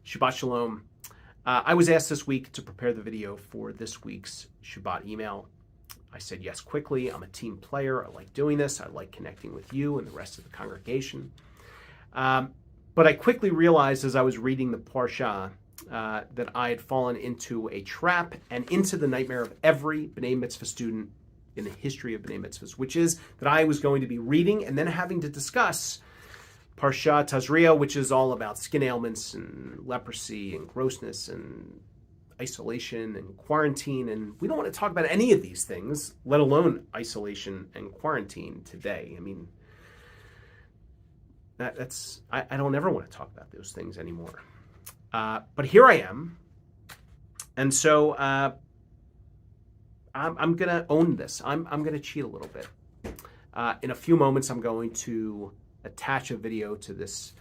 Shabbat Shalom. I was asked this week to prepare the video for this week's Shabbat email. I said yes quickly. I'm a team player. I like doing this. I like connecting with you and the rest of the congregation. But I quickly realized as I was reading the Parsha that I had fallen into a trap and into the nightmare of every B'nai Mitzvah student in the history of B'nai Mitzvahs, which is that I was going to be reading and then having to discuss Parsha Tazria, which is all about skin ailments and leprosy and grossness and isolation and quarantine. And we don't want to talk about any of these things, let alone isolation and quarantine today. I mean, I don't ever want to talk about those things anymore. But here I am. And so I'm going to own this. I'm going to cheat a little bit. In a few moments, I'm going to attach a video to this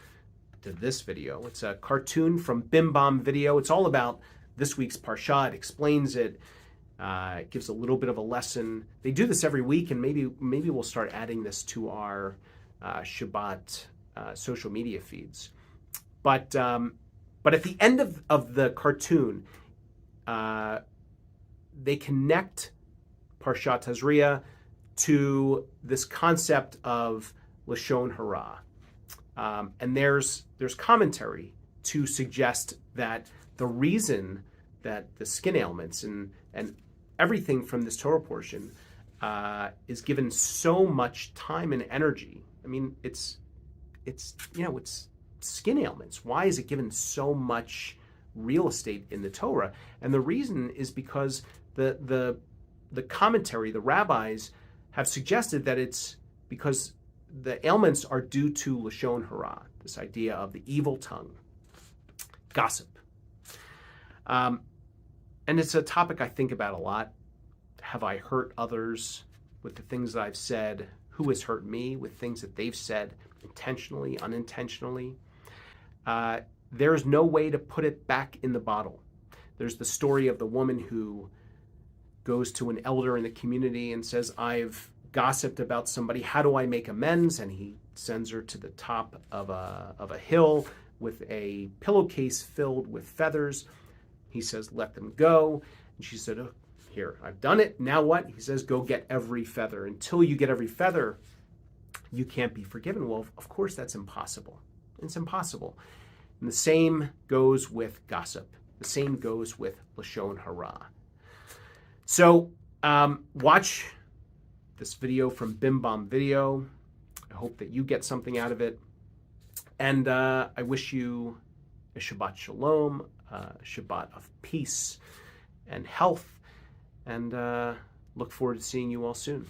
video. It's a cartoon from Bim Bam Video. It's all about this week's Parsha. It explains it. It gives a little bit of a lesson. They do this every week, and maybe we'll start adding this to our Shabbat social media feeds. But at the end of the cartoon, they connect Parsha Tazria to this concept of Lashon Hara. And there's commentary to suggest that the reason that the skin ailments and everything from this Torah portion is given so much time and energy. I mean, it's skin ailments. Why is it given so much real estate in the Torah? And the reason is because the commentary, the rabbis have suggested that it's because the ailments are due to Lashon Hara, this idea of the evil tongue, gossip. And it's a topic I think about a lot. Have I hurt others with the things that I've said? Who has hurt me with things that they've said, intentionally, unintentionally? There's no way to put it back in the bottle. There's the story of the woman who goes to an elder in the community and says, I've gossiped about somebody. How do I make amends? And he sends her to the top of a hill with a pillowcase filled with feathers. He says, let them go. And she said, oh, here, I've done it. Now what? He says, go get every feather. Until you get every feather, you can't be forgiven. Well, of course, that's impossible. It's impossible. And the same goes with gossip. The same goes with Lashon Hara. So watch this video from Bim Bam Video. I hope that you get something out of it. And I wish you a Shabbat Shalom, a Shabbat of peace and health. And look forward to seeing you all soon.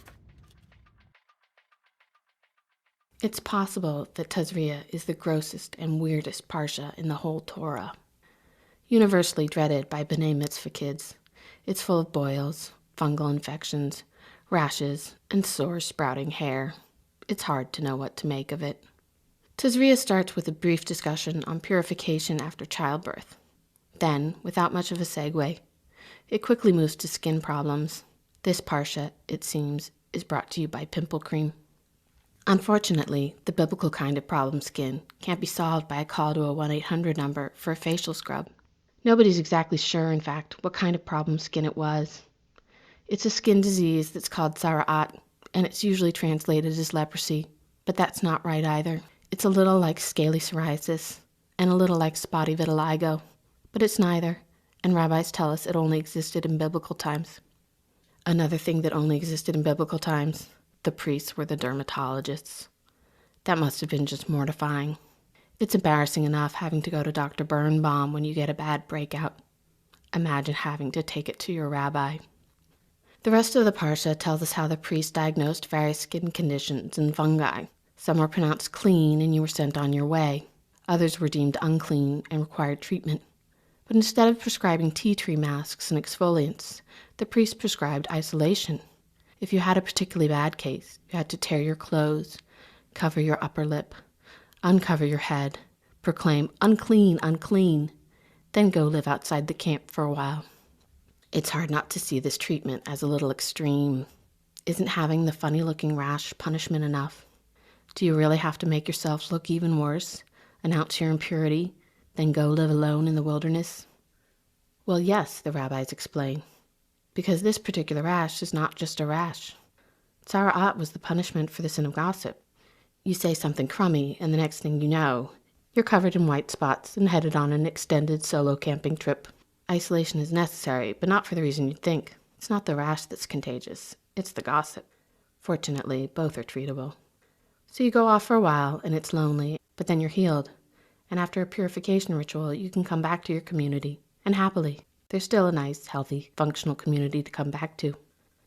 It's possible that Tazria is the grossest and weirdest Parsha in the whole Torah. Universally dreaded by B'nai Mitzvah kids, it's full of boils, fungal infections, rashes, and sore sprouting hair. It's hard to know what to make of it. Tazria starts with a brief discussion on purification after childbirth. Then, without much of a segue, it quickly moves to skin problems. This Parsha, it seems, is brought to you by pimple cream. Unfortunately, the biblical kind of problem skin can't be solved by a call to a 1-800 number for a facial scrub. Nobody's exactly sure, in fact, what kind of problem skin it was. It's a skin disease that's called tzara'at, and it's usually translated as leprosy, but that's not right either. It's a little like scaly psoriasis, and a little like spotty vitiligo, but it's neither, and rabbis tell us it only existed in biblical times. Another thing that only existed in biblical times, the priests were the dermatologists. That must have been just mortifying. It's embarrassing enough having to go to Dr. Birnbaum when you get a bad breakout. Imagine having to take it to your rabbi. The rest of the Parsha tells us how the priest diagnosed various skin conditions and fungi. Some were pronounced clean and you were sent on your way. Others were deemed unclean and required treatment. But instead of prescribing tea tree masks and exfoliants, the priest prescribed isolation. If you had a particularly bad case, you had to tear your clothes, cover your upper lip, uncover your head, proclaim, unclean, unclean, then go live outside the camp for a while. It's hard not to see this treatment as a little extreme. Isn't having the funny-looking rash punishment enough? Do you really have to make yourself look even worse, announce your impurity, then go live alone in the wilderness? Well, yes, the rabbis explain, because this particular rash is not just a rash. Tzara'at was the punishment for the sin of gossip. You say something crummy, and the next thing you know, you're covered in white spots and headed on an extended solo camping trip. Isolation is necessary, but not for the reason you'd think. It's not the rash that's contagious, it's the gossip. Fortunately, both are treatable. So you go off for a while, and it's lonely, but then you're healed. And after a purification ritual, you can come back to your community. And happily, there's still a nice, healthy, functional community to come back to.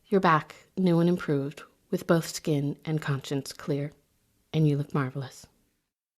You're back, new and improved, with both skin and conscience clear. And you look marvelous.